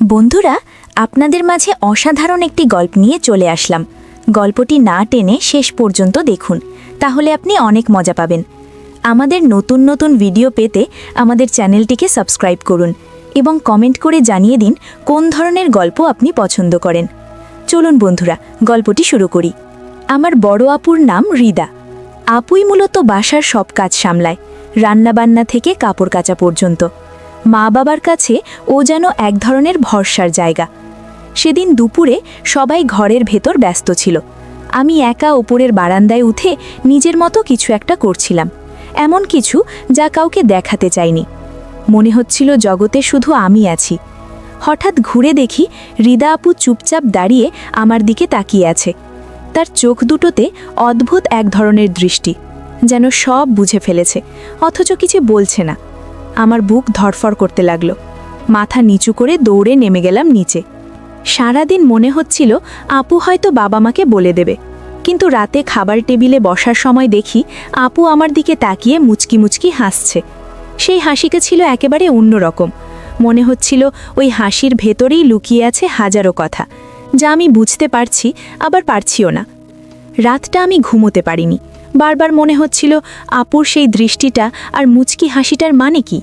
বন্ধুরা, আপনাদের মাঝে অসাধারণ একটি গল্প নিয়ে চলে আসলাম। গল্পটি না টেনে শেষ পর্যন্ত দেখুন, তাহলে আপনি অনেক মজা পাবেন। আমাদের নতুন নতুন ভিডিও পেতে আমাদের চ্যানেলটিকে সাবস্ক্রাইব করুন এবং কমেন্ট করে জানিয়ে দিন কোন ধরনের গল্প আপনি পছন্দ করেন। চলুন বন্ধুরা, গল্পটি শুরু করি। আমার বড় আপুর নাম রিদা। আপুই মূলত বাসার সব কাজ সামলায়, রান্নাবান্না থেকে কাপড় কাচা পর্যন্ত। মা বাবার কাছে ও যেন এক ধরনের ভরসার জায়গা। সেদিন দুপুরে সবাই ঘরের ভেতর ব্যস্ত ছিল। আমি একা ওপরের বারান্দায় উঠে নিজের মতো কিছু একটা করছিলাম, এমন কিছু যা কাউকে দেখাতে চাইনি। মনে হচ্ছিল জগতে শুধু আমি আছি। হঠাৎ ঘুরে দেখি রিদা আপু চুপচাপ দাঁড়িয়ে আমার দিকে তাকিয়ে আছে। তার চোখ দুটোতে অদ্ভুত এক ধরনের দৃষ্টি, যেন সব বুঝে ফেলেছে অথচ কিছু বলছে না। আমার বুক ধড়ফড় করতে লাগলো। মাথা নিচু করে দৌড়ে নেমে গেলাম নিচে। সারাদিন মনে হচ্ছিল আপু হয়তো বাবা মাকে বলে দেবে, কিন্তু রাতে খাবার টেবিলে বসার সময় দেখি আপু আমার দিকে তাকিয়ে মুচকি মুচকি হাসছে। সেই হাসিটা ছিল একেবারে অন্যরকম। মনে হচ্ছিল ওই হাসির ভেতরেই লুকিয়ে আছে হাজারো কথা, যা আমি বুঝতে পারছি আবার পারছিও না। রাতটা আমি ঘুমোতে পারিনি। বারবার মনে হচ্ছিল আপুর সেই দৃষ্টিটা আর মুচকি হাসিটার মানে কি?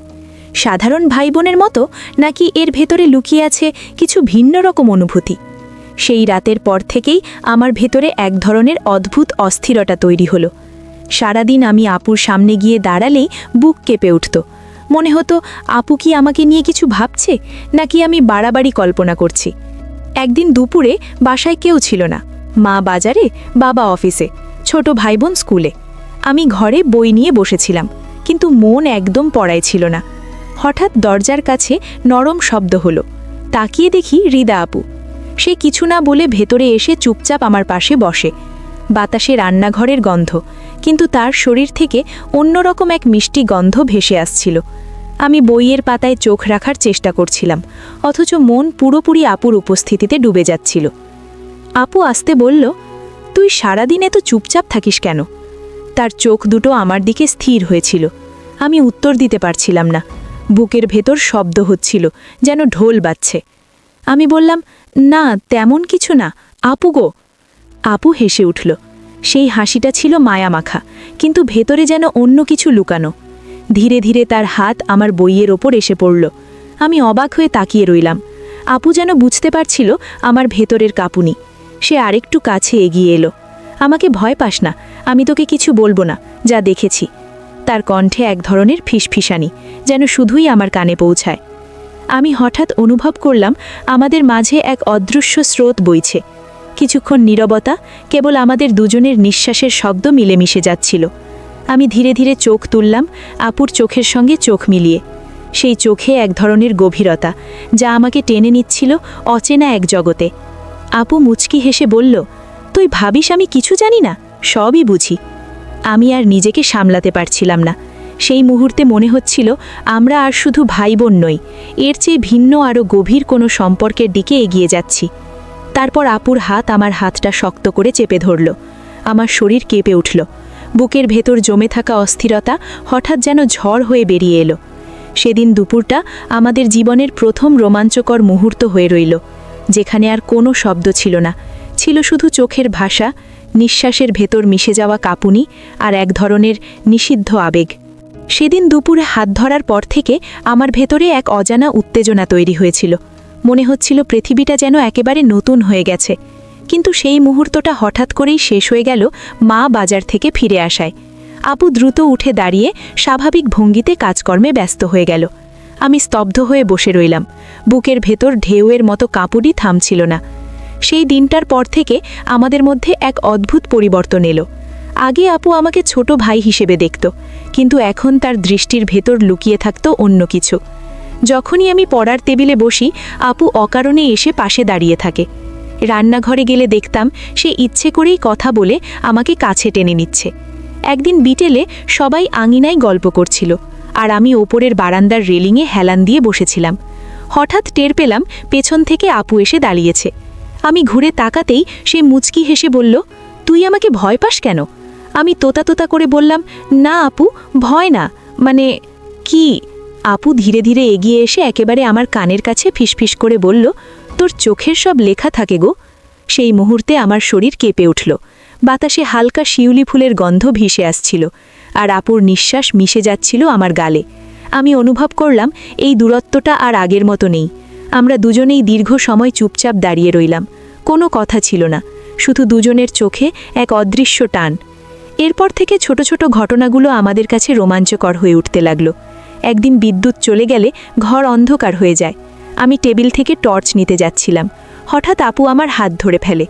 সাধারণ ভাই বোনের মতো, নাকি এর ভেতরে লুকিয়ে আছে কিছু ভিন্ন রকম অনুভূতি? সেই রাতের পর থেকেই আমার ভেতরে এক ধরনের অদ্ভুত অস্থিরতা তৈরি হলো। সারাদিন আমি আপুর সামনে গিয়ে দাঁড়ালেই বুক কেঁপে উঠত। মনে হতো আপু কি আমাকে নিয়ে কিছু ভাবছে, নাকি আমি বাড়াবাড়ি কল্পনা করছি। একদিন দুপুরে বাসায় কেউ ছিল না। মা বাজারে, বাবা অফিসে, ছোট ভাই বোন স্কুলে। আমি ঘরে বই নিয়ে বসেছিলাম, কিন্তু মন একদম পড়ায় ছিল না। হঠাৎ দরজার কাছে নরম শব্দ হলো। তাকিয়ে দেখি রিদা আপু। সে কিছু না বলে ভেতরে এসে চুপচাপ আমার পাশে বসে। বাতাসে রান্নাঘরের গন্ধ, কিন্তু তার শরীর থেকে অন্যরকম এক মিষ্টি গন্ধ ভেসে আসছিল। আমি বইয়ের পাতায় চোখ রাখার চেষ্টা করছিলাম, অথচ মন পুরোপুরি আপুর উপস্থিতিতে ডুবে যাচ্ছিল। আপু আসতে বলল, তুই সারাদিন এত চুপচাপ থাকিস কেন? তার চোখ দুটো আমার দিকে স্থির হয়েছিল। আমি উত্তর দিতে পারছিলাম না। বুকের ভেতর শব্দ হচ্ছিল, যেন ঢোল বাজছে। আমি বললাম, না তেমন কিছু না আপু গো। আপু হেসে উঠল। সেই হাসিটা ছিল মায়ামাখা, কিন্তু ভেতরে যেন অন্য কিছু লুকানো। ধীরে ধীরে তার হাত আমার বইয়ের ওপর এসে পড়ল। আমি অবাক হয়ে তাকিয়ে রইলাম। আপু যেন বুঝতে পারছিল আমার ভেতরের কাঁপুনি। সে আরেকটু কাছে এগিয়ে এলো। আমাকে ভয় পাস না, আমি তোকে কিছু বলবো না, যা দেখেছি। তার কণ্ঠে এক ধরনের ফিসফিসানি, যেন শুধুই আমার কানে পৌঁছায়। আমি হঠাৎ অনুভব করলাম আমাদের মাঝে এক অদৃশ্য স্রোত বইছে। কিছুক্ষণ নীরবতা, কেবল আমাদের দুজনের নিঃশ্বাসের শব্দ মিলেমিশে যাচ্ছিল। আমি ধীরে ধীরে চোখ তুললাম, আপুর চোখের সঙ্গে চোখ মিলিয়ে। সেই চোখে এক ধরনের গভীরতা, যা আমাকে টেনে নিচ্ছিল অচেনা এক জগতে। আপু মুচকি হেসে বলল, তুই ভাবিস আমি কিছু জানি না? সবই বুঝি। আমি আর নিজেকে সামলাতে পারছিলাম না। সেই মুহূর্তে মনে হচ্ছিল আমরা আর শুধু ভাই বোন নই, এর চেয়ে ভিন্ন আরও গভীর কোনো সম্পর্কের দিকে এগিয়ে যাচ্ছি। তারপর আপুর হাত আমার হাতটা শক্ত করে চেপে ধরল। আমার শরীর কেঁপে উঠল। বুকের ভেতর জমে থাকা অস্থিরতা হঠাৎ যেন ঝড় হয়ে বেরিয়ে এলো। সেদিন দুপুরটা আমাদের জীবনের প্রথম রোমাঞ্চকর মুহূর্ত হয়ে রইল, যেখানে আর কোনো শব্দ ছিল না, ছিল শুধু চোখের ভাষা, নিঃশ্বাসের ভেতর মিশে যাওয়া কাঁপুনি আর এক ধরনের নিষিদ্ধ আবেগ। সেদিন দুপুরে হাত ধরার পর থেকে আমার ভেতরে এক অজানা উত্তেজনা তৈরি হয়েছিল। মনে হচ্ছিল পৃথিবীটা যেন একেবারে নতুন হয়ে গেছে। কিন্তু সেই মুহূর্তটা হঠাৎ করেই শেষ হয়ে গেল মা বাজার থেকে ফিরে আসায়। আপু দ্রুত উঠে দাঁড়িয়ে স্বাভাবিক ভঙ্গিতে কাজকর্মে ব্যস্ত হয়ে গেল। আমি স্তব্ধ হয়ে বসে রইলাম। বুকের ভেতর ঢেউয়ের মতো কাঁপুনি থামছিল না। সেই দিনটার পর থেকে আমাদের মধ্যে এক অদ্ভুত পরিবর্তন এলো। আগে আপু আমাকে ছোট ভাই হিসেবে দেখত, কিন্তু এখন তার দৃষ্টির ভেতর লুকিয়ে থাকত অন্য কিছু। যখনই আমি পড়ার টেবিলে বসি, আপু অকারণে এসে পাশে দাঁড়িয়ে থাকে। রান্নাঘরে গেলে দেখতাম সে ইচ্ছে করেই কথা বলে আমাকে কাছে টেনে নিচ্ছে। একদিন বিকেলে সবাই আঙিনায় গল্প করছিল, আর আমি ওপরের বারান্দার রেলিংয়ে হেলান দিয়ে বসেছিলাম। হঠাৎ টের পেলাম পেছন থেকে আপু এসে দাঁড়িয়েছে। আমি ঘুরে তাকাতেই সে মুচকি হেসে বলল, তুই আমাকে ভয় পাস কেন? আমি তোতা তোতা করে বললাম, না আপু, ভয় না, মানে কি? আপু ধীরে ধীরে এগিয়ে এসে একেবারে আমার কানের কাছে ফিসফিস করে বলল, তোর চোখের সব লেখা থাকে গো। সেই মুহূর্তে আমার শরীর কেঁপে উঠল। বাতাসে হালকা শিউলি ফুলের গন্ধ ভেসে আসছিল, আর আপুর নিঃশ্বাস মিশে যাচ্ছিল আমার গালে। আমি অনুভব করলাম এই দূরত্বটা আর আগের মতো নেই। আমরা দুজনেই দীর্ঘ সময় চুপচাপ দাঁড়িয়ে রইলাম। কোনো কথা ছিল না, শুধু দুজনের চোখে এক অদৃশ্য টান। এরপর থেকে ছোট ছোট ঘটনাগুলো আমাদের কাছে রোমাঞ্চকর হয়ে উঠতে লাগলো। একদিন বিদ্যুৎ চলে গেলে ঘর অন্ধকার হয়ে যায়। আমি টেবিল থেকে টর্চ নিতে যাচ্ছিলাম। হঠাৎ আপু আমার হাত ধরে ফেলে।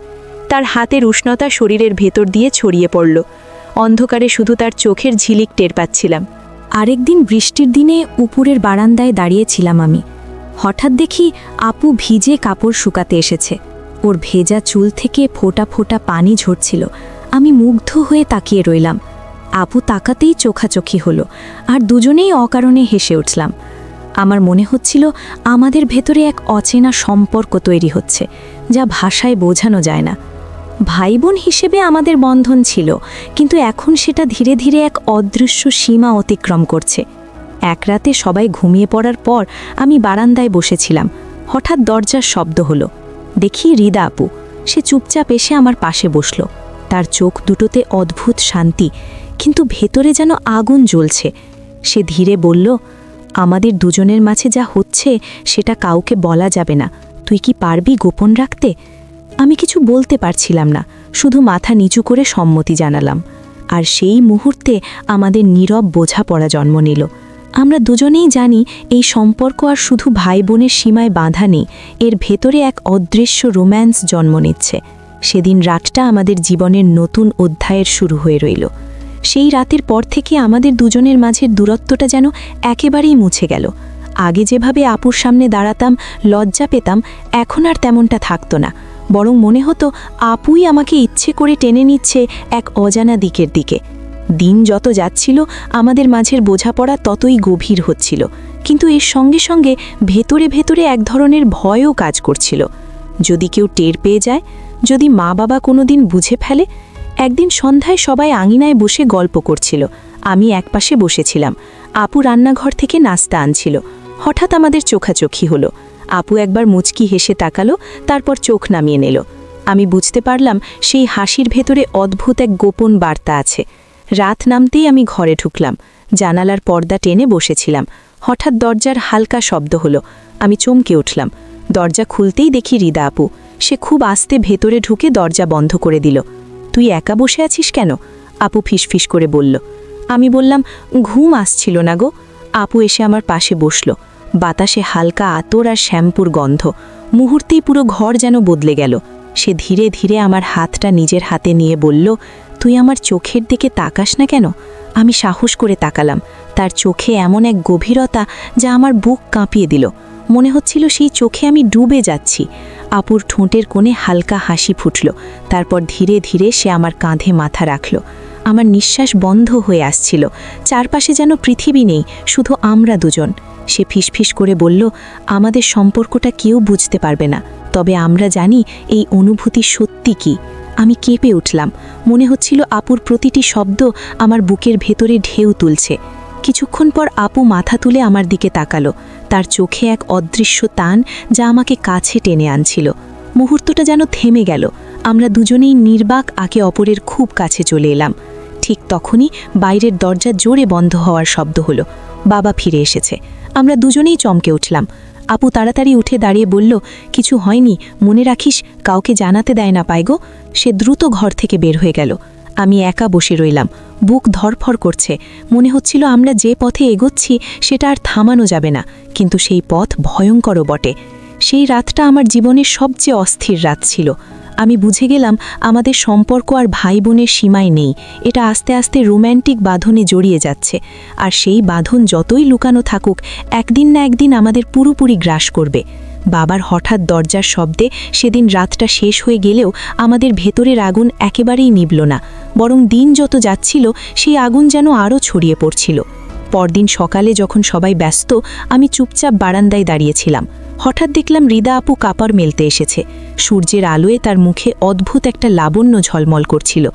তার হাতের উষ্ণতা শরীরের ভেতর দিয়ে ছড়িয়ে পড়ল। অন্ধকারে শুধু তার চোখের ঝিলিক টের পাচ্ছিলাম। আরেকদিন বৃষ্টির দিনে উপরের বারান্দায় দাঁড়িয়েছিলাম আমি। হঠাৎ দেখি আপু ভিজে কাপড় শুকাতে এসেছে। ওর ভেজা চুল থেকে ফোঁটা ফোঁটা পানি ঝরছিল। আমি মুগ্ধ হয়ে তাকিয়ে রইলাম। আপু তাকাতেই চোখাচোখি হলো, আর দুজনেই অকারণে হেসে উঠলাম। আমার মনে হচ্ছিল আমাদের ভেতরে এক অচেনা সম্পর্ক তৈরি হচ্ছে, যা ভাষায় বোঝানো যায় না। ভাই বোন হিসেবে আমাদের বন্ধন ছিল, কিন্তু এখন সেটা ধীরে ধীরে এক অদৃশ্য সীমা অতিক্রম করছে। এক রাতে সবাই ঘুমিয়ে পড়ার পর আমি বারান্দায় বসেছিলাম। হঠাৎ দরজার শব্দ হলো। দেখি রিদা আপু। সে চুপচাপ এসে আমার পাশে বসল। তার চোখ দুটোতে অদ্ভুত শান্তি, কিন্তু ভেতরে যেন আগুন জ্বলছে। সে ধীরে বলল, আমাদের দুজনের মাঝে যা হচ্ছে সেটা কাউকে বলা যাবে না। তুই কি পারবি গোপন রাখতে? আমি কিছু বলতে পারছিলাম না, শুধু মাথা নিচু করে সম্মতি জানালাম। আর সেই মুহূর্তে আমাদের নীরব বোঝাপড়া জন্ম নিল। আমরা দুজনেই জানি এই সম্পর্ক আর শুধু ভাই বোনের সীমায় বাঁধা নেই, এর ভেতরে এক অদৃশ্য রোম্যান্স জন্ম নিচ্ছে। সেদিন রাতটা আমাদের জীবনের নতুন অধ্যায়ের শুরু হয়ে রইল। সেই রাতের পর থেকে আমাদের দুজনের মাঝের দূরত্বটা যেন একেবারেই মুছে গেল। আগে যেভাবে আপুর সামনে দাঁড়াতাম, লজ্জা পেতাম, এখন আর তেমনটা থাকতো না। বরং মনে হতো আপুই আমাকে ইচ্ছে করে টেনে নিচ্ছে এক অজানা দিকের দিকে। দিন যত যাচ্ছিল আমাদের মাঝের বোঝাপড়া ততই গভীর হচ্ছিল, কিন্তু এর সঙ্গে সঙ্গে ভেতরে ভেতরে এক ধরনের ভয়ও কাজ করছিল। যদি কেউ টের পেয়ে যায়, যদি মা বাবা কোনো দিন বুঝে ফেলে। একদিন সন্ধ্যায় সবাই আঙিনায় বসে গল্প করছিল। আমি একপাশে বসেছিলাম। আপু রান্নাঘর থেকে নাস্তা আনছিল। হঠাৎ আমাদের চোখাচোখি হলো। আপু একবার মুচকি হেসে তাকালো, তারপর চোখ নামিয়ে নিল। আমি বুঝতে পারলাম সেই হাসির ভেতরে অদ্ভুত এক গোপন বার্তা আছে। রাত নামতেই আমি ঘরে ঢুকলাম। জানালার পর্দা টেনে বসেছিলাম। হঠাৎ দরজার হালকা শব্দ হলো। আমি চমকে উঠলাম। দরজা খুলতেই দেখি রিদা আপু। সে খুব আস্তে ভেতরে ঢুকে দরজা বন্ধ করে দিল। তুই একা বসে আছিস কেন? আপু ফিসফিস করে বলল। আমি বললাম, ঘুম আসছিল না গো। আপু এসে আমার পাশে বসল। বাতাসে হালকা আতর আর শ্যাম্পুর গন্ধ। মুহূর্তেই পুরো ঘর যেন বদলে গেল। সে ধীরে ধীরে আমার হাতটা নিজের হাতে নিয়ে বলল, তুই আমার চোখের দিকে তাকাস না কেন? আমি সাহস করে তাকালাম। তার চোখে এমন এক গভীরতা যা আমার বুক কাঁপিয়ে দিল। মনে হচ্ছিল সেই চোখে আমি ডুবে যাচ্ছি। আপুর ঠোঁটের কোণে হালকা হাসি ফুটল। তারপর ধীরে ধীরে সে আমার কাঁধে মাথা রাখল। আমার নিঃশ্বাস বন্ধ হয়ে আসছিল। চারপাশে যেন পৃথিবী নেই, শুধু আমরা দুজন। সে ফিসফিস করে বলল, আমাদের সম্পর্কটা কেউ বুঝতে পারবে না, তবে আমরা জানি এই অনুভূতি সত্যি কি। আমি কেঁপে উঠলাম। মনে হচ্ছিল আপুর প্রতিটি শব্দ আমার বুকের ভেতরে ঢেউ তুলছে। কিছুক্ষণ পর আপু মাথা তুলে আমার দিকে তাকালো। তার চোখে এক অদৃশ্য টান যা আমাকে কাছে টেনে আনছিল। মুহূর্তটা যেন থেমে গেল। আমরা দুজনেই নির্বাক একে অপরের খুব কাছে চলে এলাম। ঠিক তখনই বাইরের দরজা জোরে বন্ধ হওয়ার শব্দ হলো। বাবা ফিরে এসেছে। আমরা দুজনেই চমকে উঠলাম। আপু তাড়াতাড়ি উঠে দাঁড়িয়ে বলল, কিছু হয়নি, মনে রাখিস কাউকে জানাতে দেয় না পাইগো। সে দ্রুত ঘর থেকে বের হয়ে গেল। আমি একা বসে রইলাম। বুক ধরফর করছে। মনে হচ্ছিল আমরা যে পথে এগোচ্ছি সেটা আর থামানো যাবে না, কিন্তু সেই পথ ভয়ঙ্করও বটে। সেই রাতটা আমার জীবনের সবচেয়ে অস্থির রাত ছিল। আমি বুঝে গেলাম আমাদের সম্পর্ক আর ভাই বোনের সীমায় নেই, এটা আস্তে আস্তে রোম্যান্টিক বাঁধনে জড়িয়ে যাচ্ছে। আর সেই বাঁধন যতই লুকানো থাকুক, একদিন না একদিন আমাদের পুরোপুরি গ্রাস করবে। বাবার হঠাৎ দরজার শব্দে সেদিন রাতটা শেষ হয়ে গেলেও আমাদের ভেতরের আগুন একেবারেই নিভল না, বরং দিন যত যাচ্ছিল সেই আগুন যেন আরও ছড়িয়ে পড়ছিল। পরদিন সকালে যখন সবাই ব্যস্ত, আমি চুপচাপ বারান্দায় দাঁড়িয়েছিলাম। হঠাৎ দেখলাম রিদা আপু কাপড় মেলতে এসেছে। সূর্যের আলোয় তার মুখে অদ্ভুত একটা লাবণ্য ঝলমল করছিল।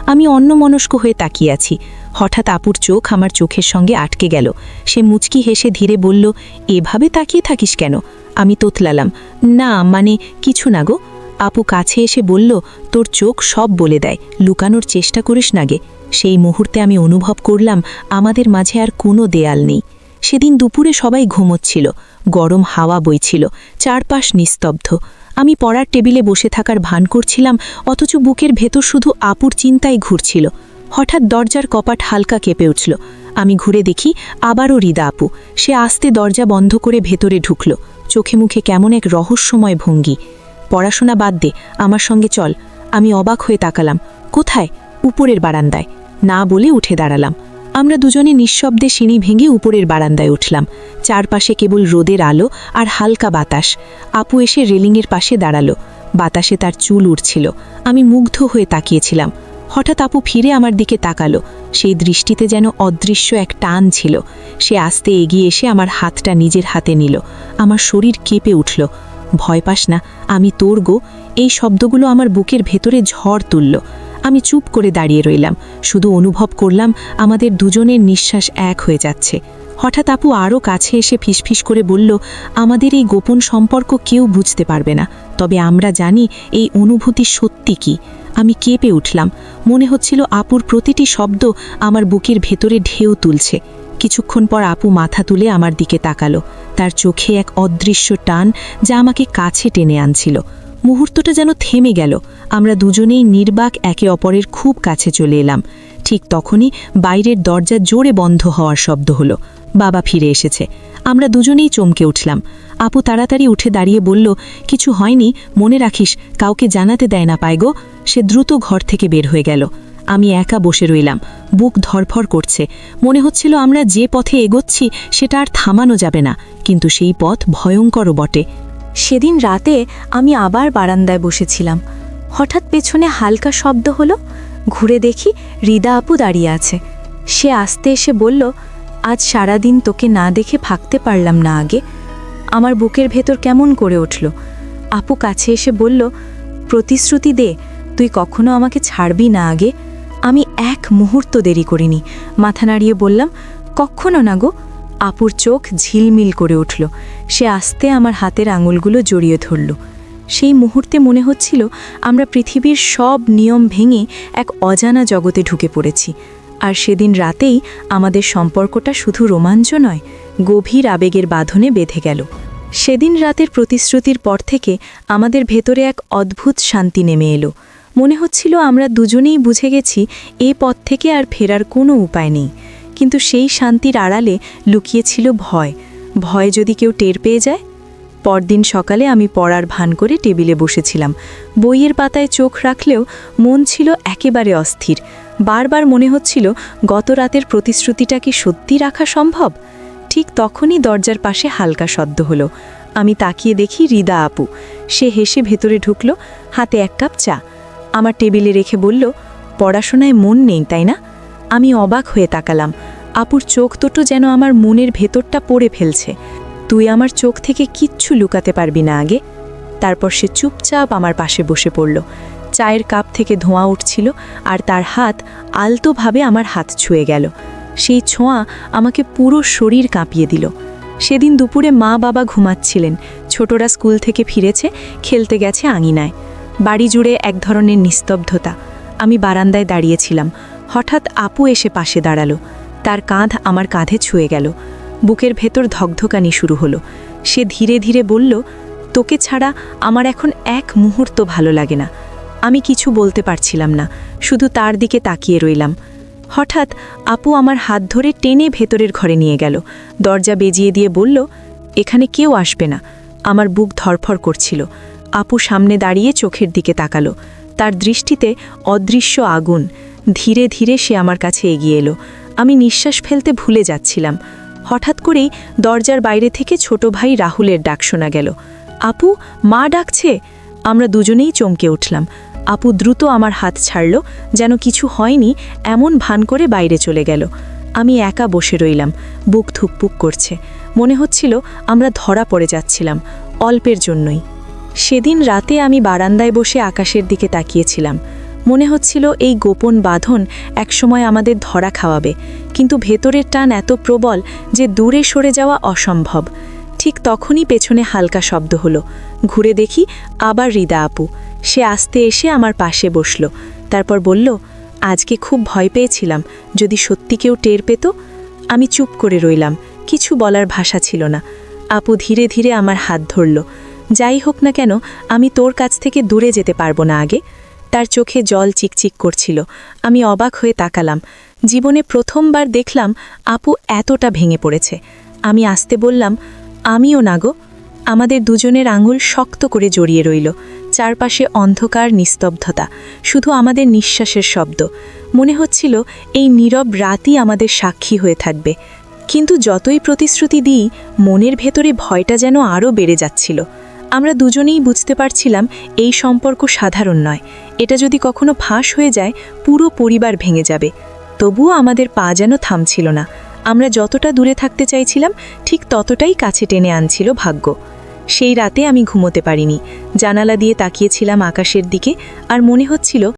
আমি অন্যমনস্ক হয়ে তাকিয়ে আছি। হঠাৎ আপুর চোখ আমার চোখের সঙ্গে আটকে গেল। সে মুচকি হেসে ধীরে বলল, এভাবে তাকিয়ে থাকিস কেন? আমি তোতলালাম, না মানে কিছু না গো। আপু কাছে এসে বলল, তোর চোখ সব বলে দেয়, লুকানোর চেষ্টা করিস না গে। সেই মুহূর্তে আমি অনুভব করলাম আমাদের মাঝে আর কোনো দেয়াল নেই। সেদিন দুপুরে সবাই ঘুমোচ্ছিল, গরম হাওয়া বইছিল, চারপাশ নিস্তব্ধ। আমি পড়ার টেবিলে বসে থাকার ভান করছিলাম, অথচ বুকের ভেতর শুধু আপুর চিন্তাই ঘুরছিল। হঠাৎ দরজার কপাট হালকা কেঁপে উঠল। আমি ঘুরে দেখি আবারও রিদা আপু। সে আস্তে দরজা বন্ধ করে ভেতরে ঢুকল, চোখে মুখে কেমন এক রহস্যময় ভঙ্গি। পড়াশোনা বাদ দে, আমার সঙ্গে চল। আমি অবাক হয়ে তাকালাম। কোথায়? উপরের বারান্দায়। না বলে উঠে দাঁড়ালাম। আমরা দুজনে নিঃশব্দে সিঁড়ি ভেঙে উপরের বারান্দায় উঠলাম। চারপাশে কেবল রোদের আলো আর হালকা বাতাস। আপু এসে রেলিংয়ের পাশে দাঁড়ালো। বাতাসে তার চুল উড়ছিল। আমি মুগ্ধ হয়ে তাকিয়েছিলাম। হঠাৎ আপু ফিরে আমার দিকে তাকালো। সেই দৃষ্টিতে যেন অদৃশ্য এক টান ছিল। সে আস্তে এগিয়ে এসে আমার হাতটা নিজের হাতে নিল। আমার শরীর কেঁপে উঠল। ভয় পাস না, আমি তোর গো। এই শব্দগুলো আমার বুকের ভেতরে ঝড় তুলল। আমি চুপ করে দাঁড়িয়ে রইলাম, শুধু অনুভব করলাম আমাদের দুজনের নিঃশ্বাস এক হয়ে যাচ্ছে। হঠাৎ আপু আরও কাছে এসে ফিসফিস করে বলল, আমাদের এই গোপন সম্পর্ক কেউ বুঝতে পারবে না, তবে আমরা জানি এই অনুভূতি সত্যি কি। আমি কেঁপে উঠলাম। মনে হচ্ছিল আপুর প্রতিটি শব্দ আমার বুকের ভেতরে ঢেউ তুলছে। কিছুক্ষণ পর আপু মাথা তুলে আমার দিকে তাকালো। তার চোখে এক অদৃশ্য টান যা আমাকে কাছে টেনে আনছিল। মুহূর্তটা যেন থেমে গেল। আমরা দুজনেই নির্বাক একে অপরের খুব কাছে চলে এলাম। ঠিক তখনই বাইরের দরজা জোরে বন্ধ হওয়ার শব্দ হলো। বাবা ফিরে এসেছে। আমরা দুজনেই চমকে উঠলাম। আপু তাড়াতাড়ি উঠে দাঁড়িয়ে বলল, কিছু হয়নি, মনে রাখিস কাউকে জানাতে দেয় না পায়গো। সে দ্রুত ঘর থেকে বের হয়ে গেল। আমি একা বসে রইলাম, বুক ধরফর করছে। মনে হচ্ছিল আমরা যে পথে এগোচ্ছি সেটা আর থামানো যাবে না, কিন্তু সেই পথ ভয়ঙ্করও বটে। সেদিন রাতে আমি আবার বারান্দায় বসেছিলাম। হঠাৎ পেছনে হালকা শব্দ হলো। ঘুরে দেখি রিদা আপু দাঁড়িয়ে আছে। সে আস্তে এসে বলল, আজ সারাদিন তোকে না দেখে থাকতে পারলাম না আগে। আমার বুকের ভেতর কেমন করে উঠল। আপু কাছে এসে বলল, প্রতিশ্রুতি দে, তুই কখনো আমাকে ছাড়বি না আগে। আমি এক মুহূর্ত দেরি করিনি, মাথা নাড়িয়ে বললাম, কখনো না গো। আপুর চোখ ঝিলমিল করে উঠল। সে আস্তে আমার হাতের আঙুলগুলো জড়িয়ে ধরল। সেই মুহূর্তে মনে হচ্ছিল আমরা পৃথিবীর সব নিয়ম ভেঙে এক অজানা জগতে ঢুকে পড়েছি। আর সেদিন রাতেই আমাদের সম্পর্কটা শুধু রোমাঞ্চ নয়, গভীর আবেগের বাঁধনে বেঁধে গেল। সেদিন রাতের প্রতিশ্রুতির পর থেকে আমাদের ভেতরে এক অদ্ভুত শান্তি নেমে এলো। মনে হচ্ছিল আমরা দুজনেই বুঝে গেছি এই পথ থেকে আর ফেরার কোনো উপায় নেই। কিন্তু সেই শান্তির আড়ালে লুকিয়েছিল ভয়। ভয় যদি কেউ টের পেয়ে যায়। পরদিন সকালে আমি পড়ার ভান করে টেবিলে বসেছিলাম। বইয়ের পাতায় চোখ রাখলেও মন ছিল একেবারে অস্থির। বারবার মনে হচ্ছিল গত রাতের প্রতিশ্রুতিটা কি সত্যি রাখা সম্ভব। ঠিক তখনই দরজার পাশে হালকা শব্দ হলো। আমি তাকিয়ে দেখি রিদা আপু। সে হেসে ভেতরে ঢুকল, হাতে এক কাপ চা আমার টেবিলে রেখে বলল, পড়াশোনায় মন নেই তাই না? আমি অবাক হয়ে তাকালাম। আপুর চোখ দুটো যেন আমার মনের ভেতরটা পড়ে ফেলছে। তুই আমার চোখ থেকে কিচ্ছু লুকাতে পারবি না আগে। তারপর সে চুপচাপ আমার পাশে বসে পড়ল। চায়ের কাপ থেকে ধোঁয়া উঠছিল আর তার হাত আলতোভাবে আমার হাত ছুঁয়ে গেল। সেই ছোঁয়া আমাকে পুরো শরীর কাঁপিয়ে দিল। সেদিন দুপুরে মা বাবা ঘুমাচ্ছিলেন। ছোটরা স্কুল থেকে ফিরেছে, খেলতে গেছে আঙিনায়। বাড়ি জুড়ে এক ধরনের নিস্তব্ধতা। আমি বারান্দায় দাঁড়িয়েছিলাম। হঠাৎ আপু এসে পাশে দাঁড়ালো। তার কাঁধ আমার কাঁধে ছুঁয়ে গেল। বুকের ভেতর ধকধকানি শুরু হলো। সে ধীরে ধীরে বলল, তোকে ছাড়া আমার এখন এক মুহূর্ত ভালো লাগে না। আমি কিছু বলতে পারছিলাম না, শুধু তার দিকে তাকিয়ে রইলাম। হঠাৎ আপু আমার হাত ধরে টেনে ভেতরের ঘরে নিয়ে গেল। দরজা বেজিয়ে দিয়ে বলল, এখানে কেউ আসবে না। আমার বুক ধরফর করছিল। আপু সামনে দাঁড়িয়ে চোখের দিকে তাকালো। তার দৃষ্টিতে অদৃশ্য আগুন। ধীরে ধীরে সে আমার কাছে এগিয়ে এলো। আমি নিঃশ্বাস ফেলতে ভুলে যাচ্ছিলাম। হঠাৎ করেই দরজার বাইরে থেকে ছোট ভাই রাহুলের ডাক শোনা গেল। আপু, মা ডাকছে। আমরা দুজনেই চমকে উঠলাম। আপু দ্রুত আমার হাত ছাড়ল, যেন কিছু হয়নি এমন ভান করে বাইরে চলে গেল। আমি একা বসে রইলাম, বুক ধুকপুক করছে। মনে হচ্ছিল আমরা ধরা পড়ে যাচ্ছিলাম, অল্পের জন্যই। সেদিন রাতে আমি বারান্দায় বসে আকাশের দিকে তাকিয়েছিলাম। মনে হচ্ছিল এই গোপন বাঁধন একসময় আমাদের ধরা খাওয়াবে, কিন্তু ভেতরের টান এত প্রবল যে দূরে সরে যাওয়া অসম্ভব। ঠিক তখনই পেছনে হালকা শব্দ হলো। ঘুরে দেখি আবার রিদা আপু। সে আস্তে এসে আমার পাশে বসল, তারপর বলল, আজকে খুব ভয় পেয়েছিলাম, যদি সত্যি কেউ টের পেত। আমি চুপ করে রইলাম, কিছু বলার ভাষা ছিল না। আপু ধীরে ধীরে আমার হাত ধরল। যাই হোক না কেন, আমি তোর কাছ থেকে দূরে যেতে পারবো না আগে। তার চোখে জল চিকচিক করছিল। আমি অবাক হয়ে তাকালাম। জীবনে প্রথমবার দেখলাম আপু এতটা ভেঙে পড়েছে। আমি আস্তে বললাম, আমিও না গো। আমাদের দুজনের আঙুল শক্ত করে জড়িয়ে রইল। চারপাশে অন্ধকার, নিস্তব্ধতা, শুধু আমাদের নিঃশ্বাসের শব্দ। মনে হচ্ছিল এই নীরব রাতই আমাদের সাক্ষী হয়ে থাকবে। কিন্তু যতই প্রতিশ্রুতি দিই, মনের ভেতরে ভয়টা যেন আরও বেড়ে যাচ্ছিল। আমরা দুজনেই বুঝতে পারছিলাম এই সম্পর্ক সাধারণ নয়। এটা যদি কখনো ফাঁস হয়ে যায়, পুরো পরিবার ভেঙে যাবে। তবুও আমাদের পা যেন থামছিল না। আমরা যতটা দূরে থাকতে চাইছিলাম, ঠিক ততটাই কাছে টেনে আনছিল ভাগ্য। সেই রাতে আমি ঘুমোতে পারিনি। জানালা দিয়ে তাকিয়েছিলাম আকাশের দিকে, আর মনে হচ্ছিল